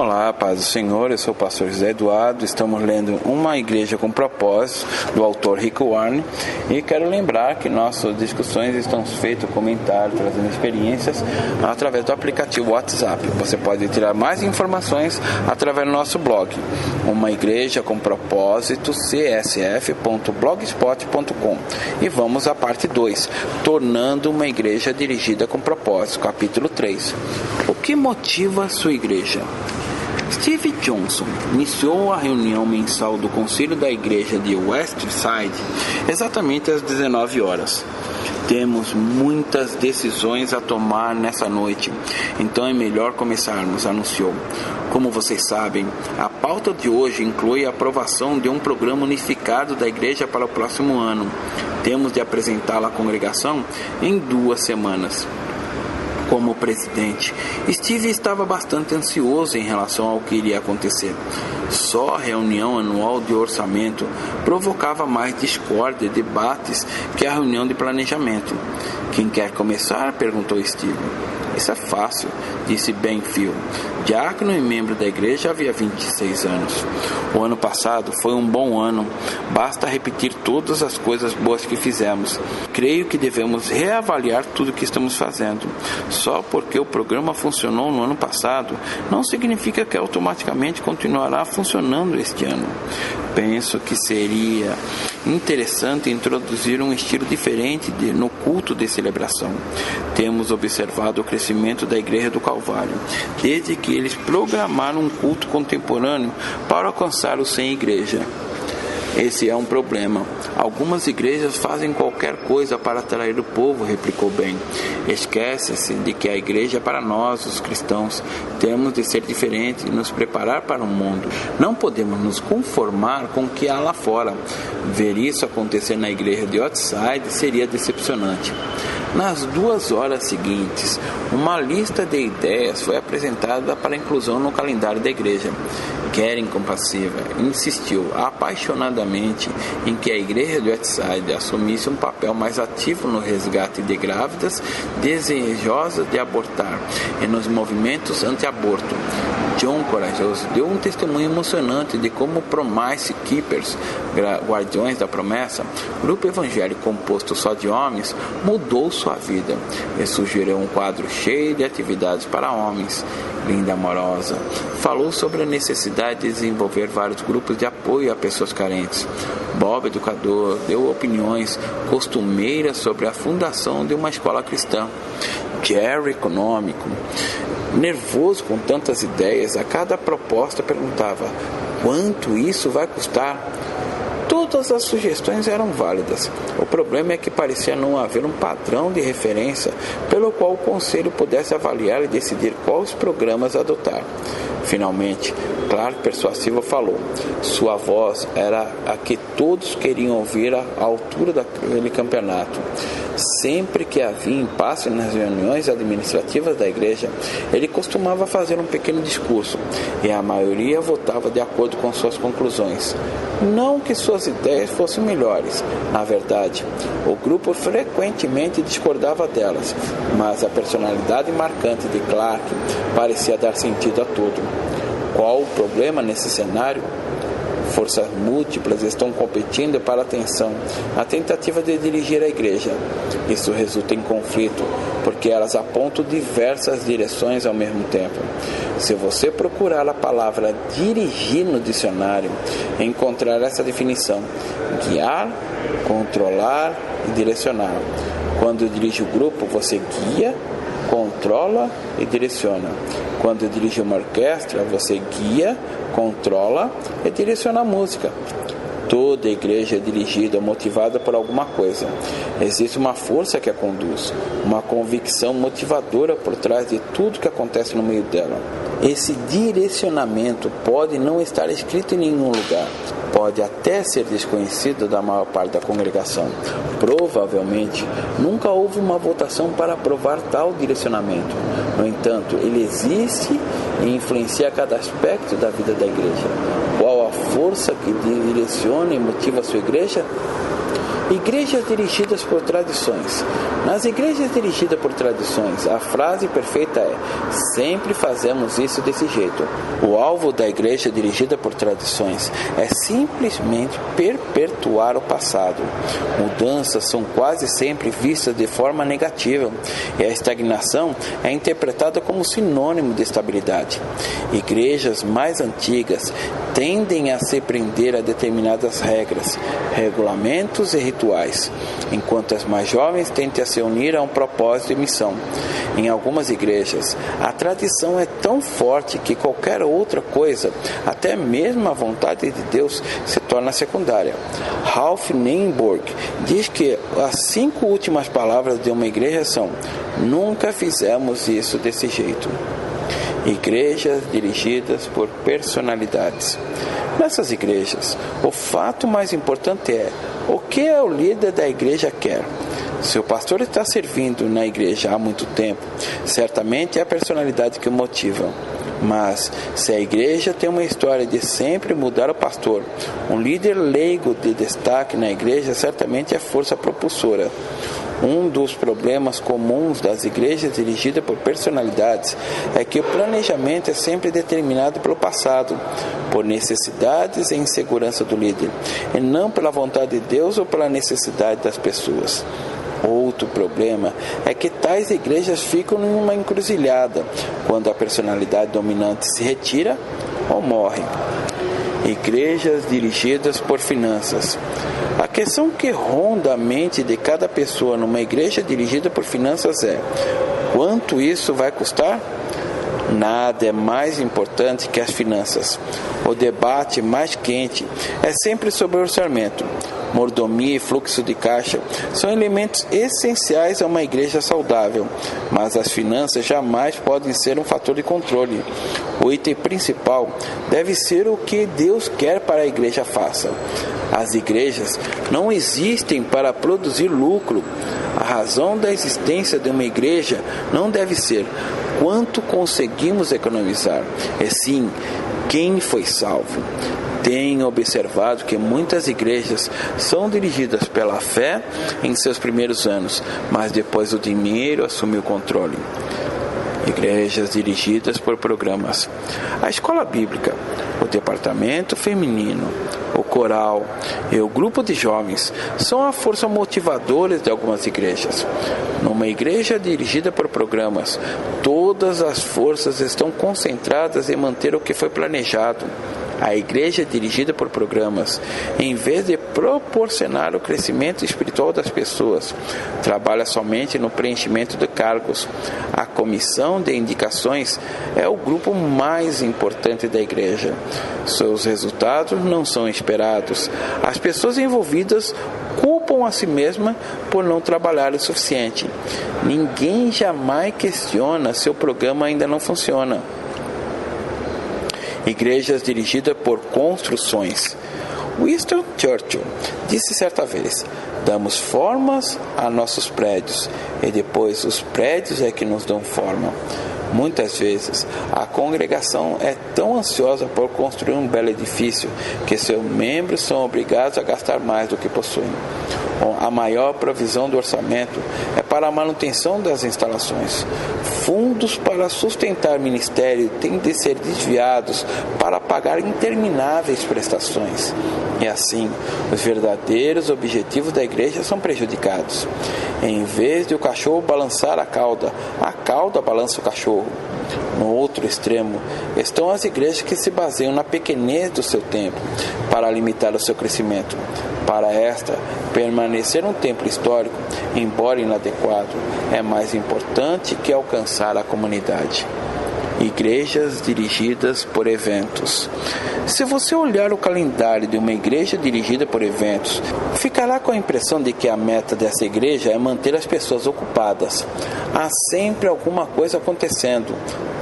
Olá, paz do Senhor, eu sou o pastor José Eduardo, estamos lendo Uma Igreja com Propósito, do autor Rick Warren, e quero lembrar que nossas discussões estão feitas, comentários, trazendo experiências através do aplicativo WhatsApp. Você pode tirar mais informações através do nosso blog, Uma Igreja com Propósito, csf.blogspot.com. E vamos à parte 2, Tornando uma Igreja Dirigida com Propósito, capítulo 3. O que motiva a sua igreja? Steve Johnson iniciou a reunião mensal do Conselho da Igreja de Westside exatamente às 19 horas. Temos muitas decisões a tomar nessa noite, então é melhor começarmos, anunciou. Como vocês sabem, a pauta de hoje inclui a aprovação de um programa unificado da igreja para o próximo ano. Temos de apresentá-la à congregação em 2 semanas. Como presidente, Steve estava bastante ansioso em relação ao que iria acontecer. Só a reunião anual de orçamento provocava mais discórdia e debates que a reunião de planejamento. Quem quer começar? Perguntou Steve. Isso é fácil, disse Benfield, diácono e membro da igreja havia 26 anos. O ano passado foi um bom ano, basta repetir todas as coisas boas que fizemos. Creio que devemos reavaliar tudo o que estamos fazendo. Só porque o programa funcionou no ano passado, não significa que automaticamente continuará funcionando este ano. Penso que seria interessante introduzir um estilo diferente no culto de celebração. Temos observado o crescimento da Igreja do Calvário, desde que eles programaram um culto contemporâneo para alcançar os sem igreja. Esse é um problema. Algumas igrejas fazem qualquer coisa para atrair o povo, replicou Ben. Esquece-se de que a igreja é para nós, os cristãos. Temos de ser diferentes e nos preparar para o mundo. Não podemos nos conformar com o que há lá fora. Ver isso acontecer na igreja de Outside seria decepcionante. Nas 2 horas seguintes, uma lista de ideias foi apresentada para inclusão no calendário da igreja. Karen, compassiva, insistiu apaixonadamente em que a igreja de Westside assumisse um papel mais ativo no resgate de grávidas desejosas de abortar e nos movimentos anti-aborto. John, corajoso, deu um testemunho emocionante de como Promise Keepers, Guardiões da Promessa, grupo evangélico composto só de homens, mudou sua vida e sugeriu um quadro cheio de atividades para homens. Linda Amorosa falou sobre a necessidade de desenvolver vários grupos de apoio a pessoas carentes. Bob, educador, deu opiniões costumeiras sobre a fundação de uma escola cristã. Jerry, econômico, nervoso com tantas ideias, a cada proposta perguntava: quanto isso vai custar? Todas as sugestões eram válidas. O problema é que parecia não haver um padrão de referência pelo qual o conselho pudesse avaliar e decidir quais programas adotar. Finalmente, Clark, persuasivo, falou. Sua voz era a que todos queriam ouvir à altura daquele campeonato. Sempre que havia impasse nas reuniões administrativas da igreja, ele costumava fazer um pequeno discurso, e a maioria votava de acordo com suas conclusões. Não que suas ideias fossem melhores. Na verdade, o grupo frequentemente discordava delas, mas a personalidade marcante de Clark parecia dar sentido a tudo. Qual o problema nesse cenário? Forças múltiplas estão competindo para a atenção, a tentativa de dirigir a igreja. Isso resulta em conflito, porque elas apontam diversas direções ao mesmo tempo. Se você procurar a palavra dirigir no dicionário, encontrará essa definição: guiar, controlar e direcionar. Quando dirige o grupo, você guia, controla e direciona. Quando dirige uma orquestra, você guia, controla e direciona a música. Toda igreja é dirigida, motivada por alguma coisa. Existe uma força que a conduz, uma convicção motivadora por trás de tudo que acontece no meio dela. Esse direcionamento pode não estar escrito em nenhum lugar, pode até ser desconhecido da maior parte da congregação. Provavelmente, nunca houve uma votação para aprovar tal direcionamento. No entanto, ele existe e influencia cada aspecto da vida da igreja. Qual a força que direciona e motiva a sua igreja? Igrejas dirigidas por tradições. Nas igrejas dirigidas por tradições, a frase perfeita é: sempre fazemos isso desse jeito. O alvo da igreja dirigida por tradições é simplesmente perpetuar o passado. Mudanças são quase sempre vistas de forma negativa e a estagnação é interpretada como sinônimo de estabilidade. Igrejas mais antigas tendem a se prender a determinadas regras, regulamentos e rituais, enquanto as mais jovens tentam se unir a um propósito e missão. Em algumas igrejas, a tradição é tão forte que qualquer outra coisa, até mesmo a vontade de Deus, se torna secundária. Ralph Nienberg diz que as 5 últimas palavras de uma igreja são: nunca fizemos isso desse jeito. Igrejas dirigidas por personalidades. Nessas igrejas, o fato mais importante é o que o líder da igreja quer. Se o pastor está servindo na igreja há muito tempo, certamente é a personalidade que o motiva. Mas, se a igreja tem uma história de sempre mudar o pastor, um líder leigo de destaque na igreja certamente é força propulsora. Um dos problemas comuns das igrejas dirigidas por personalidades é que o planejamento é sempre determinado pelo passado, por necessidades e insegurança do líder, e não pela vontade de Deus ou pela necessidade das pessoas. Outro problema é que tais igrejas ficam em uma encruzilhada quando a personalidade dominante se retira ou morre. Igrejas dirigidas por finanças. A questão que ronda a mente de cada pessoa numa igreja dirigida por finanças é: quanto isso vai custar? Nada é mais importante que as finanças. O debate mais quente é sempre sobre o orçamento. Mordomia e fluxo de caixa são elementos essenciais a uma igreja saudável, mas as finanças jamais podem ser um fator de controle. O item principal deve ser o que Deus quer para a igreja faça. As igrejas não existem para produzir lucro. A razão da existência de uma igreja não deve ser quanto conseguimos economizar, e sim quem foi salvo. Tenho observado que muitas igrejas são dirigidas pela fé em seus primeiros anos, mas depois o dinheiro assume o controle. Igrejas dirigidas por programas. A escola bíblica, o departamento feminino, o coral e o grupo de jovens são a força motivadora de algumas igrejas. Numa igreja dirigida por programas, todas as forças estão concentradas em manter o que foi planejado. A igreja dirigida por programas, em vez de proporcionar o crescimento espiritual das pessoas, trabalha somente no preenchimento de cargos. A comissão de indicações é o grupo mais importante da igreja. Seus resultados não são esperados. As pessoas envolvidas culpam a si mesmas por não trabalhar o suficiente. Ninguém jamais questiona se o programa ainda não funciona. Igrejas dirigidas por construções. Winston Churchill disse certa vez: damos formas a nossos prédios e depois os prédios é que nos dão forma. Muitas vezes, a congregação é tão ansiosa por construir um belo edifício que seus membros são obrigados a gastar mais do que possuem. A maior provisão do orçamento é para a manutenção das instalações. Fundos para sustentar o ministério têm de ser desviados para pagar intermináveis prestações. E assim, os verdadeiros objetivos da igreja são prejudicados. Em vez de o cachorro balançar a cauda balança o cachorro. No outro extremo, estão as igrejas que se baseiam na pequenez do seu templo para limitar o seu crescimento. Para esta, permanecer um templo histórico, embora inadequado, é mais importante que alcançar a comunidade. Igrejas dirigidas por eventos. Se você olhar o calendário de uma igreja dirigida por eventos, ficará com a impressão de que a meta dessa igreja é manter as pessoas ocupadas. Há sempre alguma coisa acontecendo,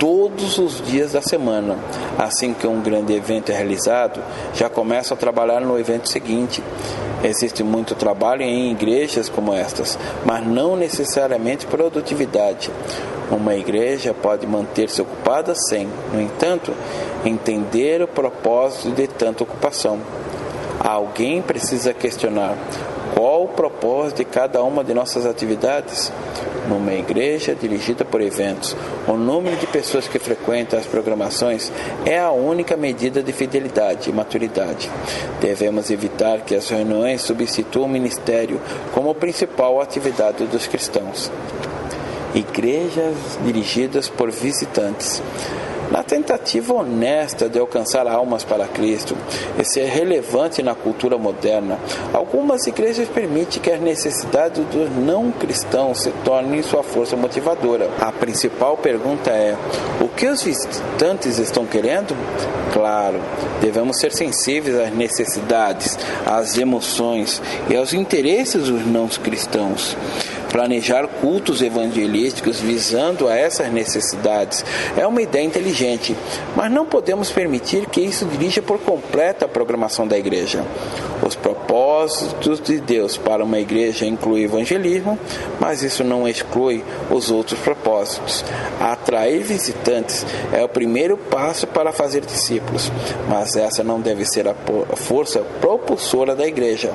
todos os dias da semana. Assim que um grande evento é realizado, já começam a trabalhar no evento seguinte. Existe muito trabalho em igrejas como estas, mas não necessariamente produtividade. Uma igreja pode manter-se ocupada sem, no entanto, entender o propósito de tanta ocupação. Alguém precisa questionar: Qual o propósito de cada uma de nossas atividades? Numa igreja dirigida por eventos, o número de pessoas que frequentam as programações é a única medida de fidelidade e maturidade. Devemos evitar que as reuniões substituam o ministério como principal atividade dos cristãos. Igrejas dirigidas por visitantes. Na tentativa honesta de alcançar almas para Cristo e ser relevante na cultura moderna, algumas igrejas permitem que as necessidades dos não cristãos se tornem sua força motivadora. A principal pergunta é: o que os visitantes estão querendo? Claro, devemos ser sensíveis às necessidades, às emoções e aos interesses dos não cristãos. Planejar cultos evangelísticos visando a essas necessidades é uma ideia inteligente, mas não podemos permitir que isso dirija por completo a programação da igreja. Os propósitos de Deus para uma igreja incluem evangelismo, mas isso não exclui os outros propósitos. Atrair visitantes é o primeiro passo para fazer discípulos, mas essa não deve ser a força propulsora da igreja.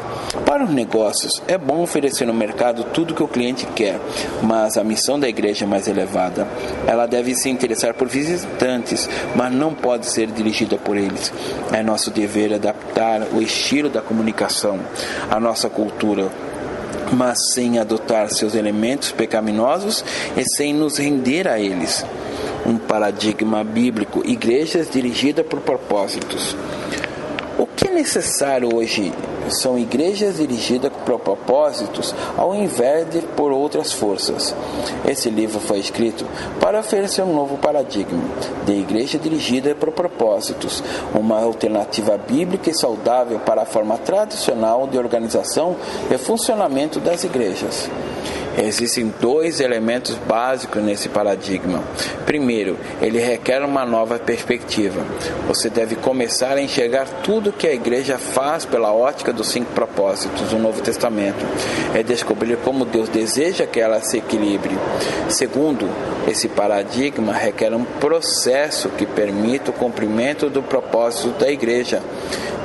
Para os negócios, é bom oferecer no mercado tudo que o cliente quer, mas a missão da igreja é mais elevada. Ela deve se interessar por visitantes, mas não pode ser dirigida por eles. É nosso dever adaptar o estilo da comunicação à nossa cultura, mas sem adotar seus elementos pecaminosos e sem nos render a eles. Um paradigma bíblico: igrejas dirigidas por propósitos. O que é necessário hoje são igrejas dirigidas por propósitos ao invés de por outras forças. Esse livro foi escrito para oferecer um novo paradigma de igreja dirigida por propósitos, uma alternativa bíblica e saudável para a forma tradicional de organização e funcionamento das igrejas. Existem dois elementos básicos nesse paradigma. Primeiro, ele requer uma nova perspectiva. Você deve começar a enxergar tudo que a igreja faz pela ótica dos 5 propósitos do Novo Testamento. É descobrir como Deus deseja que ela se equilibre. Segundo, esse paradigma requer um processo que permita o cumprimento do propósito da igreja.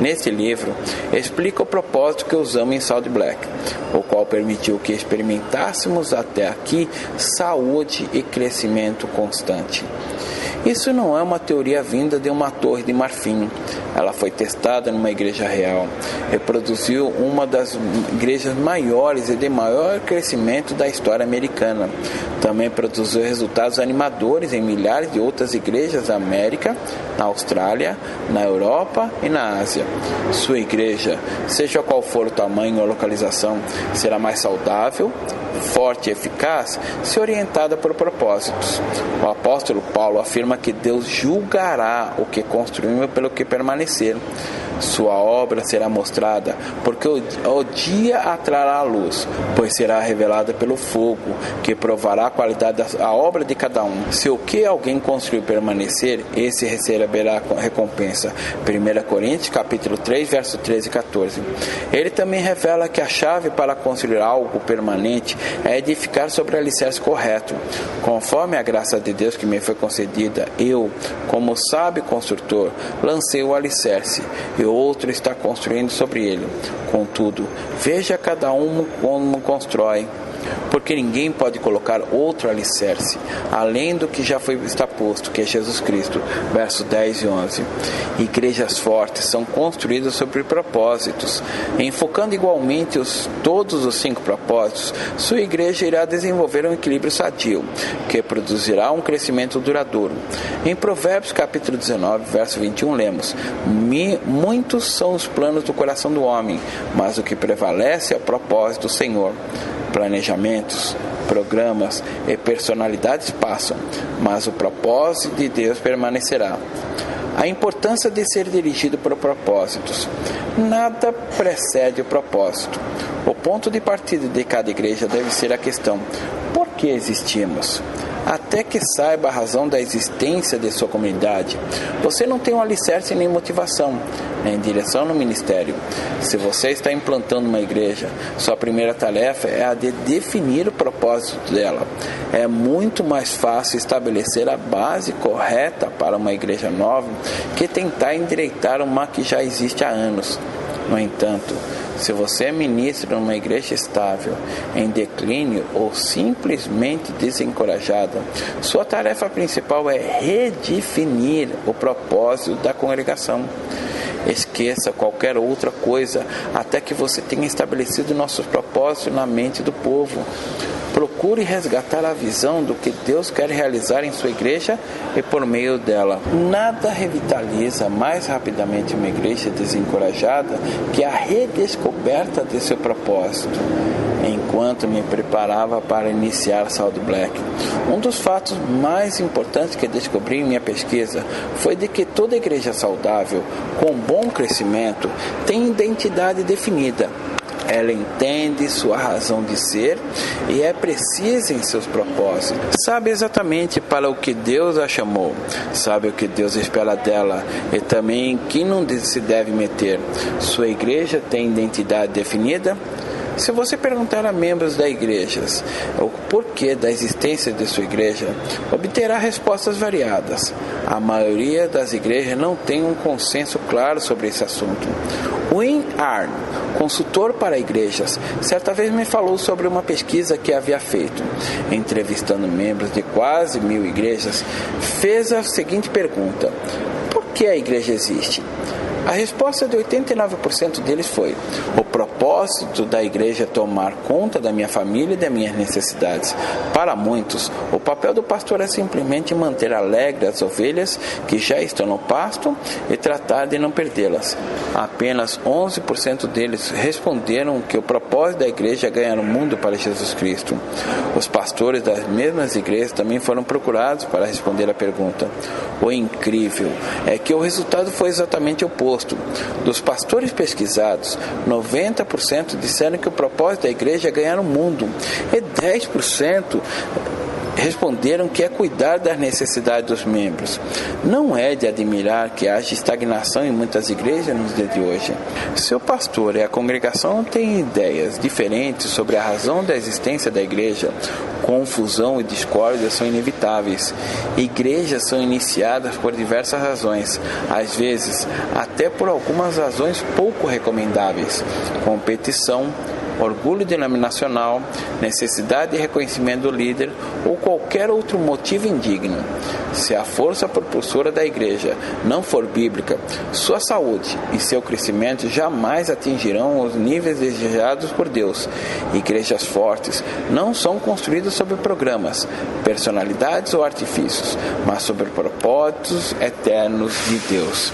Neste livro, explica o propósito que usamos em Salt Black, o qual permitiu que experimentássemos até aqui saúde e crescimento constante. Isso não é uma teoria vinda de uma torre de marfim. Ela foi testada numa igreja real. Reproduziu uma das igrejas maiores e de maior crescimento da história americana. Também produziu resultados animadores em milhares de outras igrejas da América, na Austrália, na Europa e na Ásia. Sua igreja, seja qual for o tamanho ou localização, será mais saudável, forte e eficaz se orientada por propósitos. O apóstolo Paulo afirma que Deus julgará o que construímos pelo que permanecer. Sua obra será mostrada, porque o dia a trará a luz, pois será revelada pelo fogo, que provará a qualidade da obra de cada um. Se o que alguém construir permanecer, esse receberá recompensa. 1 Coríntios capítulo 3, verso 13 e 14. Ele também revela que a chave para construir algo permanente é edificar sobre o alicerce correto. Conforme a graça de Deus que me foi concedida, eu, como sábio construtor, lancei o alicerce, e outro está construindo sobre ele. Contudo, veja cada um como constrói, porque ninguém pode colocar outro alicerce, além do que já está posto, que é Jesus Cristo. Versos 10 e 11. Igrejas fortes são construídas sobre propósitos. Enfocando igualmente todos os 5 propósitos, sua igreja irá desenvolver um equilíbrio sadio, que produzirá um crescimento duradouro. Em Provérbios capítulo 19, verso 21, lemos: muitos são os planos do coração do homem, mas o que prevalece é o propósito do Senhor. Planejamentos, programas e personalidades passam, mas o propósito de Deus permanecerá. A importância de ser dirigido por propósitos. Nada precede o propósito. O ponto de partida de cada igreja deve ser a questão: por que existimos? Até que saiba a razão da existência de sua comunidade, você não tem um alicerce nem motivação, nem direção no ministério. Se você está implantando uma igreja, sua primeira tarefa é a de definir o propósito dela. É muito mais fácil estabelecer a base correta para uma igreja nova que tentar endireitar uma que já existe há anos. No entanto, Se você é ministro numa igreja estável, em declínio ou simplesmente desencorajada, sua tarefa principal é redefinir o propósito da congregação. Esqueça qualquer outra coisa até que você tenha estabelecido nossos propósitos na mente do povo. Procure resgatar a visão do que Deus quer realizar em sua igreja e por meio dela. Nada revitaliza mais rapidamente uma igreja desencorajada que a redescoberta de seu propósito. Enquanto me preparava para iniciar Salt Black, um dos fatos mais importantes que descobri em minha pesquisa foi de que toda igreja saudável, com bom crescimento, tem identidade definida. Ela entende sua razão de ser e é precisa em seus propósitos. Sabe exatamente para o que Deus a chamou. Sabe o que Deus espera dela e também em que não se deve meter. Sua igreja tem identidade definida? Se você perguntar a membros da igreja o porquê da existência de sua igreja, obterá respostas variadas. A maioria das igrejas não tem um consenso claro sobre esse assunto. Win Arn, consultor para igrejas, certa vez me falou sobre uma pesquisa que havia feito. Entrevistando membros de quase 1000 igrejas, fez a seguinte pergunta: por que a igreja existe? A resposta de 89% deles foi: o propósito da igreja é tomar conta da minha família e das minhas necessidades. Para muitos, o papel do pastor é simplesmente manter alegre as ovelhas que já estão no pasto e tratar de não perdê-las. Apenas 11% deles responderam que o propósito da igreja é ganhar o mundo para Jesus Cristo. Os pastores das mesmas igrejas também foram procurados para responder a pergunta. O incrível é que o resultado foi exatamente o oposto. Dos pastores pesquisados, 90% disseram que o propósito da igreja é ganhar o mundo e 10% responderam que é cuidar das necessidades dos membros. Não é de admirar que haja estagnação em muitas igrejas nos dias de hoje. Se o pastor e a congregação têm ideias diferentes sobre a razão da existência da igreja, confusão e discórdia são inevitáveis. Igrejas são iniciadas por diversas razões, às vezes até por algumas razões pouco recomendáveis: competição, orgulho denominacional, necessidade de reconhecimento do líder ou qualquer outro motivo indigno. Se a força propulsora da igreja não for bíblica, sua saúde e seu crescimento jamais atingirão os níveis desejados por Deus. Igrejas fortes não são construídas sobre programas, personalidades ou artifícios, mas sobre propósitos eternos de Deus.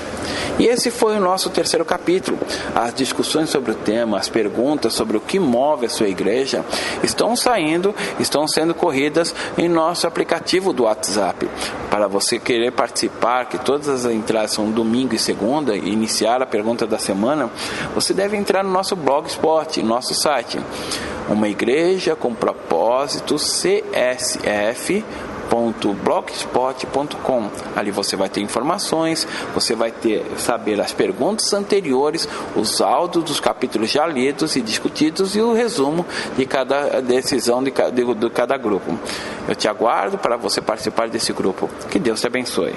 E esse foi o nosso terceiro capítulo. As discussões sobre o tema, as perguntas sobre o que move a sua igreja estão sendo corridas em nosso aplicativo do WhatsApp. Para você querer participar, que todas as entradas são domingo e segunda, e iniciar a pergunta da semana, você deve entrar no nosso Blogspot, nosso site, uma igreja com propósito csf.blogspot.com. Ali você vai ter informações, você vai saber as perguntas anteriores, os áudios dos capítulos já lidos e discutidos e o resumo de cada decisão de cada grupo. Eu te aguardo para você participar desse grupo. Que Deus te abençoe.